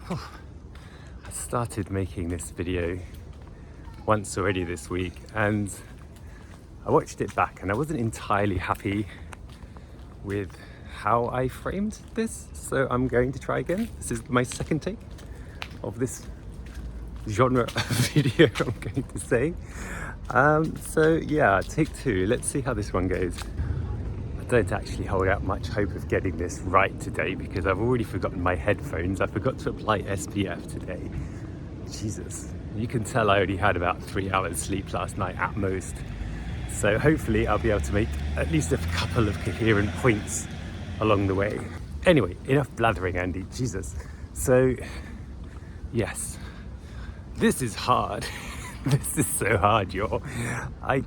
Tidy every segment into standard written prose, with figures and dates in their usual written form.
I started making this video once already this week and I watched it back and I wasn't entirely happy with how I framed this, so I'm going to try again. This is my second take of this genre of video, I'm going to say. So yeah, take two. Let's see how this one goes. I don't actually hold out much hope of getting this right today because I've already forgotten my headphones. I forgot to apply SPF today. Jesus, you can tell I only had about 3 hours sleep last night at most. So hopefully I'll be able to make at least a couple of coherent points along the way. Anyway, enough blathering, Andy, Jesus. So, yes, this is hard. This is so hard, y'all. I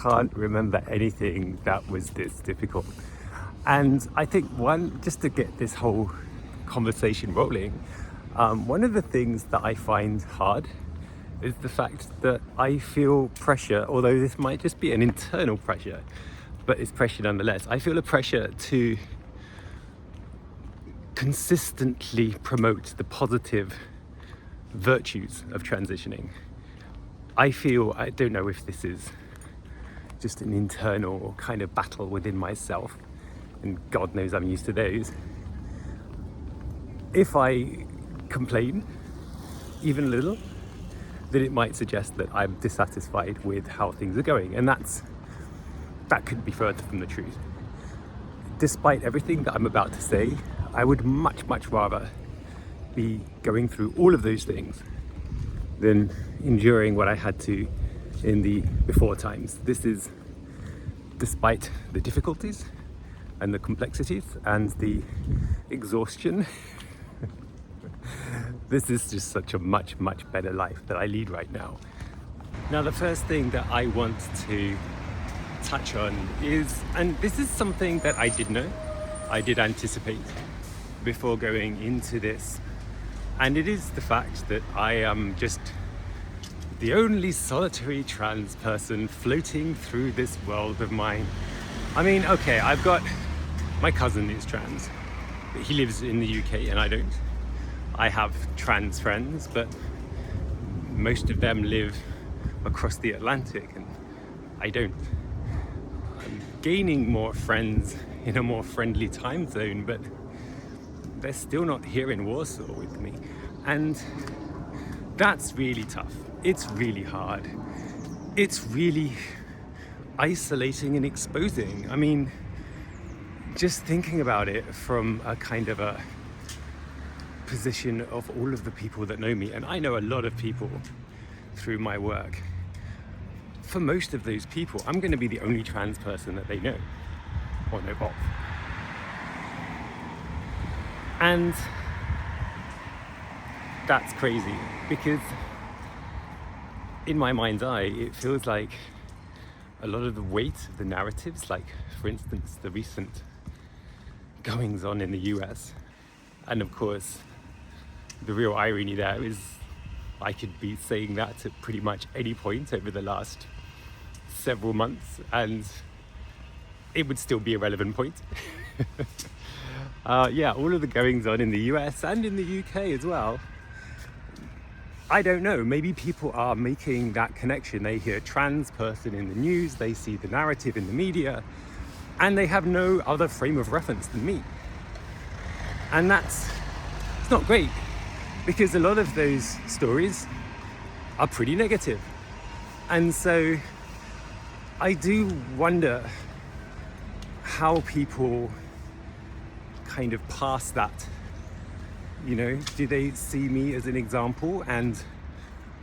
can't remember anything that was this difficult. And I think just to get this whole conversation rolling, one of the things that I find hard is the fact that I feel pressure, although this might just be an internal pressure, but it's pressure nonetheless. I feel a pressure to consistently promote the positive virtues of transitioning. I don't know if this is just an internal kind of battle within myself, and God knows I'm used to those. If I complain, even a little, then it might suggest that I'm dissatisfied with how things are going, and that couldn't be further from the truth. Despite everything that I'm about to say, I would much rather be going through all of those things than enduring what I had to in the before times. This is, despite the difficulties and the complexities and the exhaustion, this is just such a much better life that I lead right now. Now, the first thing that I want to touch on is, and this is something that I did know, I did anticipate before going into this, and it is the fact that I am just the only solitary trans person floating through this world of mine. I mean, okay, I've got, my cousin is trans, but he lives in the UK and I don't. I have trans friends, but most of them live across the Atlantic and I don't. I'm gaining more friends in a more friendly time zone, but they're still not here in Warsaw with me. And that's really tough. It's really hard. It's really isolating and exposing. I mean, just thinking about it from a kind of a position of all of the people that know me, and I know a lot of people through my work. For most of those people, I'm going to be the only trans person that they know or know of. And that's crazy because in my mind's eye, it feels like a lot of the weight of the narratives, like for instance, the recent goings on in the US, and of course, the real irony there is I could be saying that at pretty much any point over the last several months and it would still be a relevant point. Yeah, all of the goings on in the US and in the UK as well. I don't know, maybe people are making that connection. They hear trans person in the news, they see the narrative in the media, and they have no other frame of reference than me. And it's not great, because a lot of those stories are pretty negative. And so I do wonder how people kind of pass that. You know, do they see me as an example and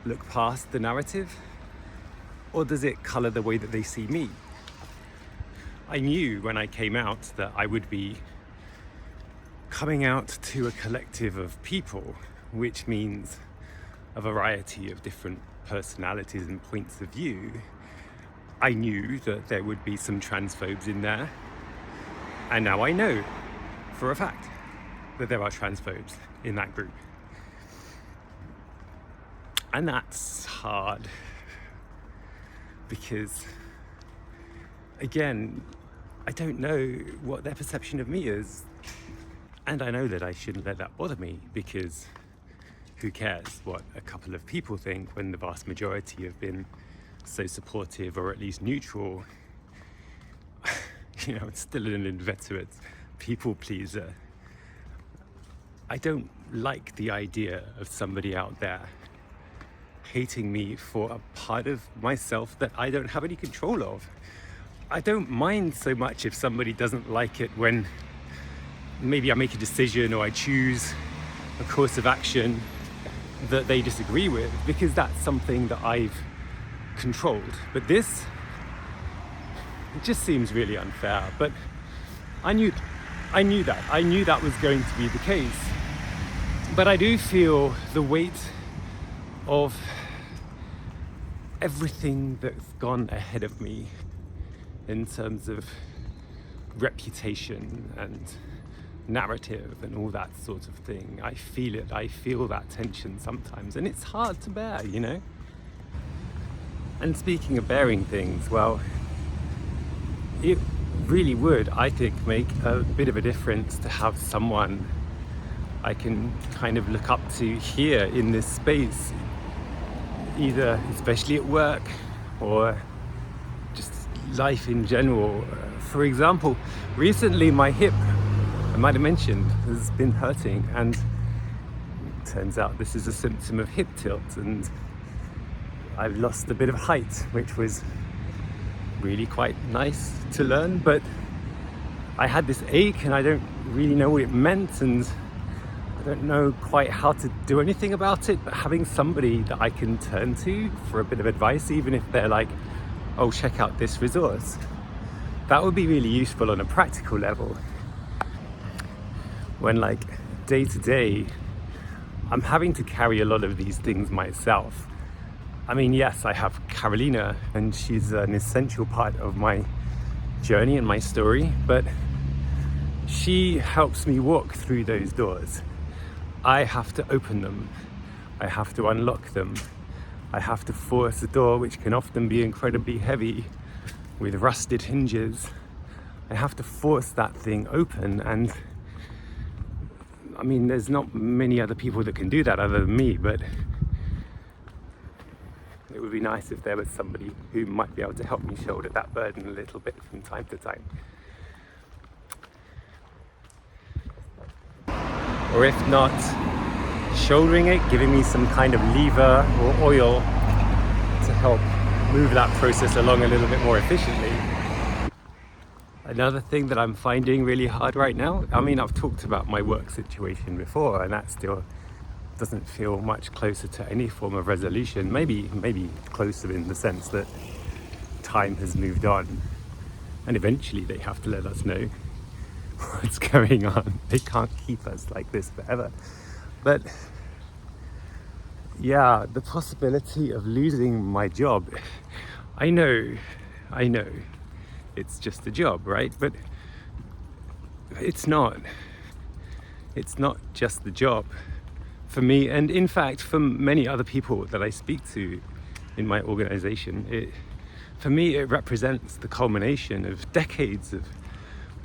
look past the narrative? Or does it color the way that they see me? I knew when I came out that I would be coming out to a collective of people, which means a variety of different personalities and points of view. I knew that there would be some transphobes in there. And now I know for a fact that there are transphobes in that group. And that's hard because, again, I don't know what their perception of me is. And I know that I shouldn't let that bother me because who cares what a couple of people think when the vast majority have been so supportive or at least neutral? You know, it's still an inveterate people pleaser. I don't like the idea of somebody out there hating me for a part of myself that I don't have any control of. I don't mind so much if somebody doesn't like it when maybe I make a decision or I choose a course of action that they disagree with, because that's something that I've controlled. But this, it just seems really unfair. But I knew that was going to be the case. But I do feel the weight of everything that's gone ahead of me in terms of reputation and narrative and all that sort of thing. I feel it. I feel that tension sometimes, and it's hard to bear, you know? And speaking of bearing things, well, it really would, I think, make a bit of a difference to have someone I can kind of look up to here in this space, either especially at work or just life in general. For example, recently my hip, I might have mentioned, has been hurting, and it turns out this is a symptom of hip tilt, and I've lost a bit of height, which was really quite nice to learn, but I had this ache and I don't really know what it meant, and I don't know quite how to do anything about it. But having somebody that I can turn to for a bit of advice, even if they're like, oh, check out this resource, that would be really useful on a practical level. When like day to day, I'm having to carry a lot of these things myself. I mean, yes, I have Carolina, and she's an essential part of my journey and my story, but she helps me walk through those doors. I have to open them. I have to unlock them. I have to force a door, which can often be incredibly heavy with rusted hinges. I have to force that thing open, and I mean, there's not many other people that can do that other than me, but it would be nice if there was somebody who might be able to help me shoulder that burden a little bit from time to time. Or if not, shouldering it, giving me some kind of lever or oil to help move that process along a little bit more efficiently. Another thing that I'm finding really hard right now, I mean, I've talked about my work situation before, and that still doesn't feel much closer to any form of resolution. Maybe closer in the sense that time has moved on, and eventually they have to let us know what's going on. They can't keep us like this forever. But yeah, the possibility of losing my job, I know it's just a job, right? But it's not just the job for me, and in fact for many other people that I speak to in my organization. For me, it represents the culmination of decades of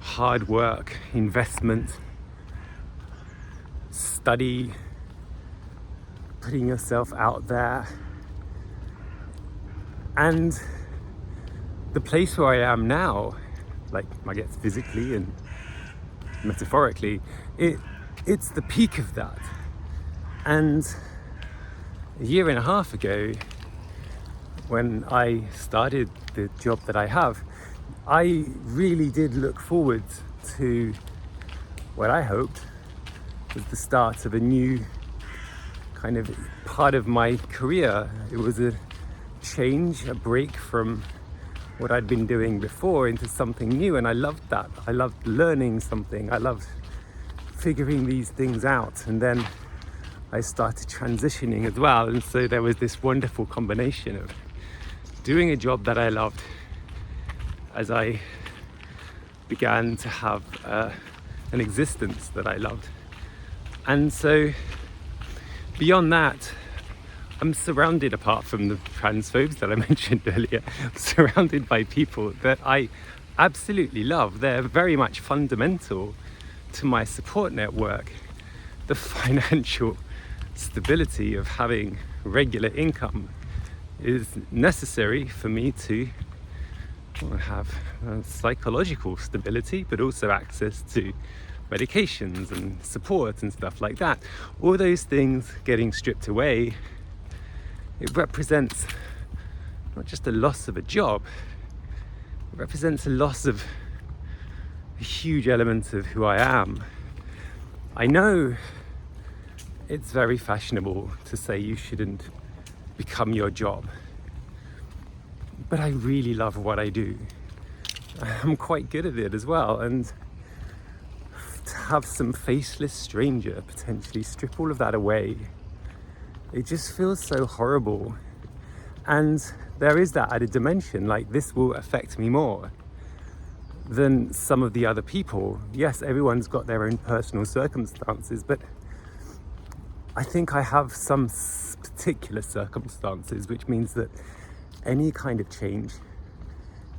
hard work, investment, study, putting yourself out there, and the place where I am now, like I guess physically and metaphorically, it's the peak of that. And a year and a half ago, when I started the job that I have, I really did look forward to what I hoped was the start of a new kind of part of my career. It was a change, a break from what I'd been doing before into something new, and I loved that. I loved learning something. I loved figuring these things out, and then I started transitioning as well, and so there was this wonderful combination of doing a job that I loved as I began to have an existence that I loved. And so beyond that, I'm surrounded, apart from the transphobes that I mentioned earlier, I'm surrounded by people that I absolutely love. They're very much fundamental to my support network. The financial stability of having regular income is necessary for me to have psychological stability, but also access to medications and support and stuff like that. All those things getting stripped away, it represents not just a loss of a job, it represents a loss of a huge element of who I am. I know it's very fashionable to say you shouldn't become your job, but I really love what I do. I'm quite good at it as well, and to have some faceless stranger potentially strip all of that away, it just feels so horrible. And there is that added dimension, like this will affect me more than some of the other people. Yes, everyone's got their own personal circumstances, but I think I have some particular circumstances, which means that any kind of change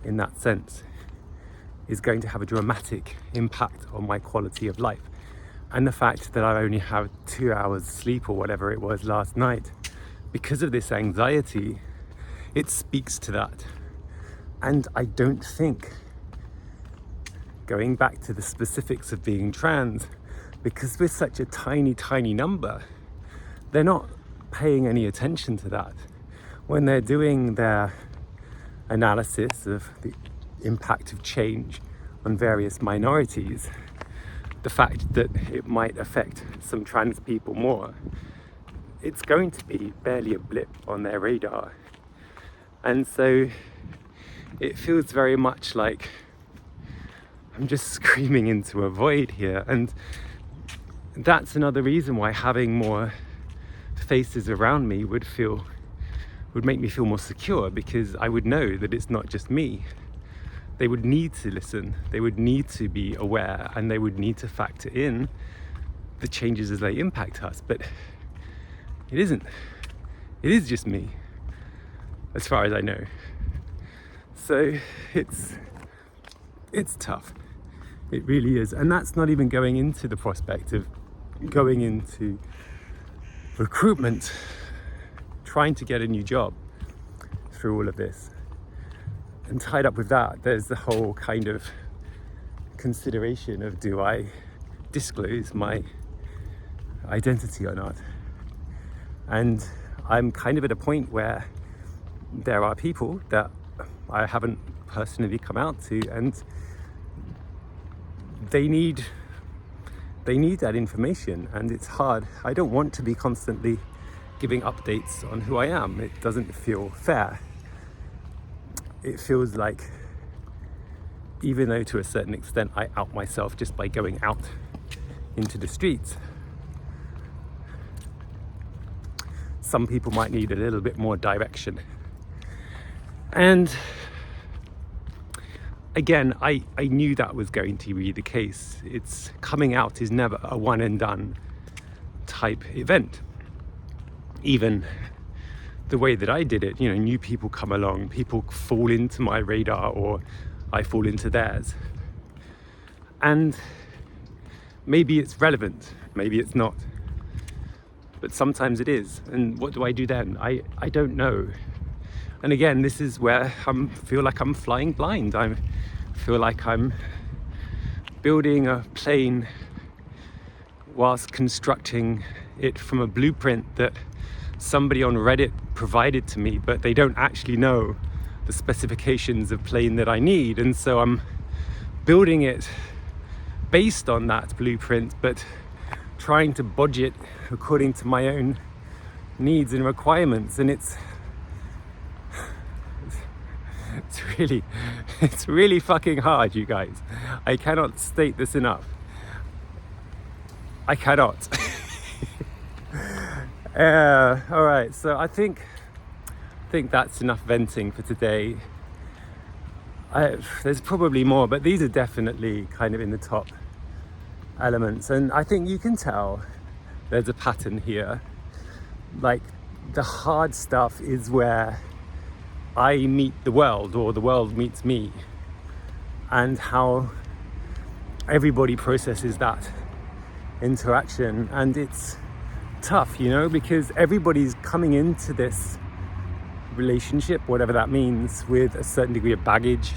in that sense is going to have a dramatic impact on my quality of life. And the fact that I only have 2 hours sleep or whatever it was last night because of this anxiety, it speaks to that. And I don't think, going back to the specifics of being trans, because we're such a tiny number, they're not paying any attention to that. When they're doing their analysis of the impact of change on various minorities, the fact that it might affect some trans people more, it's going to be barely a blip on their radar. And so it feels very much like I'm just screaming into a void here. And that's another reason why having more faces around me would make me feel more secure, because I would know that it's not just me. They would need to listen, they would need to be aware, and they would need to factor in the changes as they impact us. But it isn't. It is just me, as far as I know. So it's tough. It really is. And that's not even going into the prospect of going into recruitment, trying to get a new job through all of this. And tied up with that, there's the whole kind of consideration of, do I disclose my identity or not? And I'm kind of at a point where there are people that I haven't personally come out to, and they need that information, and it's hard. I don't want to be constantly giving updates on who I am. It doesn't feel fair. It feels like, even though to a certain extent I out myself just by going out into the streets, some people might need a little bit more direction. And again, I knew that was going to be the case. It's coming out is never a one and done type event. Even the way that I did it, new people come along, people fall into my radar, or I fall into theirs. And maybe it's relevant, maybe it's not. But sometimes it is. And what do I do then? I don't know. And again, this is where I feel like I'm flying blind. I feel like I'm building a plane whilst constructing it from a blueprint that somebody on Reddit provided to me, but they don't actually know the specifications of plane that I need. And so I'm building it based on that blueprint, but trying to budget according to my own needs and requirements. And it's really fucking hard, you guys. I cannot state this enough. I cannot. All right, so I think that's enough venting for today. There's probably more, but these are definitely kind of in the top elements. And I think you can tell there's a pattern here. Like, the hard stuff is where I meet the world, or the world meets me, and how everybody processes that interaction. And it's tough, you know, because everybody's coming into this relationship, whatever that means, with a certain degree of baggage,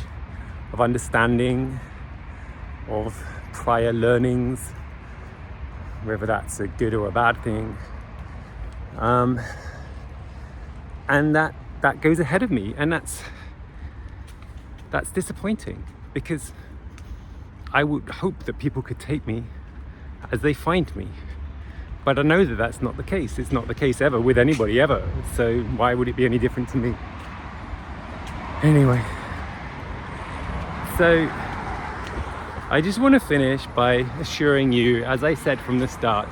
of understanding, of prior learnings, whether that's a good or a bad thing. And that goes ahead of me, and that's disappointing, because I would hope that people could take me as they find me. But I know that that's not the case. It's not the case ever with anybody ever. So why would it be any different to me? Anyway, so I just want to finish by assuring you, as I said from the start,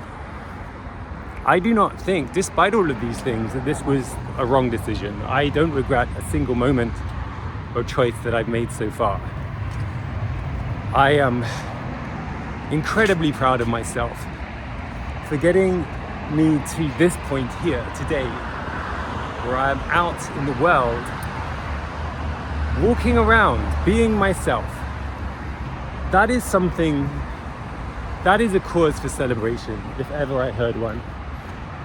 I do not think, despite all of these things, that this was a wrong decision. I don't regret a single moment or choice that I've made so far. I am incredibly proud of myself for getting me to this point here today, where I'm out in the world, walking around, being myself. That is something, that is a cause for celebration, if ever I heard one.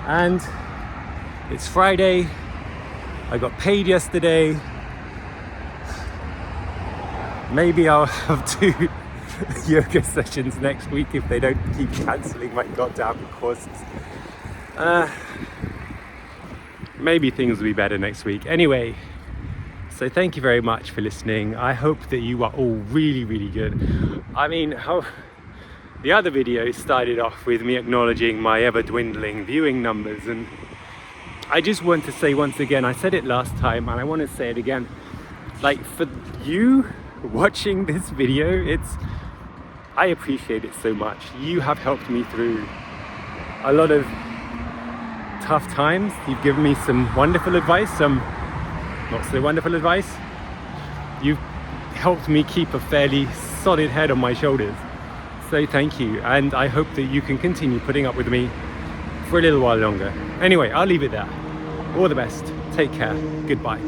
And it's Friday, I got paid yesterday. Maybe I'll have 2 yoga sessions next week if they don't keep cancelling my goddamn courses. Maybe things will be better next week. Anyway, so thank you very much for listening. I hope that you are all really, really good. I mean, the other video started off with me acknowledging my ever-dwindling viewing numbers, and I just want to say once again, I said it last time and I want to say it again, like, for you watching this video, I appreciate it so much. You have helped me through a lot of tough times. You've given me some wonderful advice, some not so wonderful advice. You've helped me keep a fairly solid head on my shoulders. So thank you, and I hope that you can continue putting up with me for a little while longer. Anyway, I'll leave it there. All the best. Take care. Goodbye.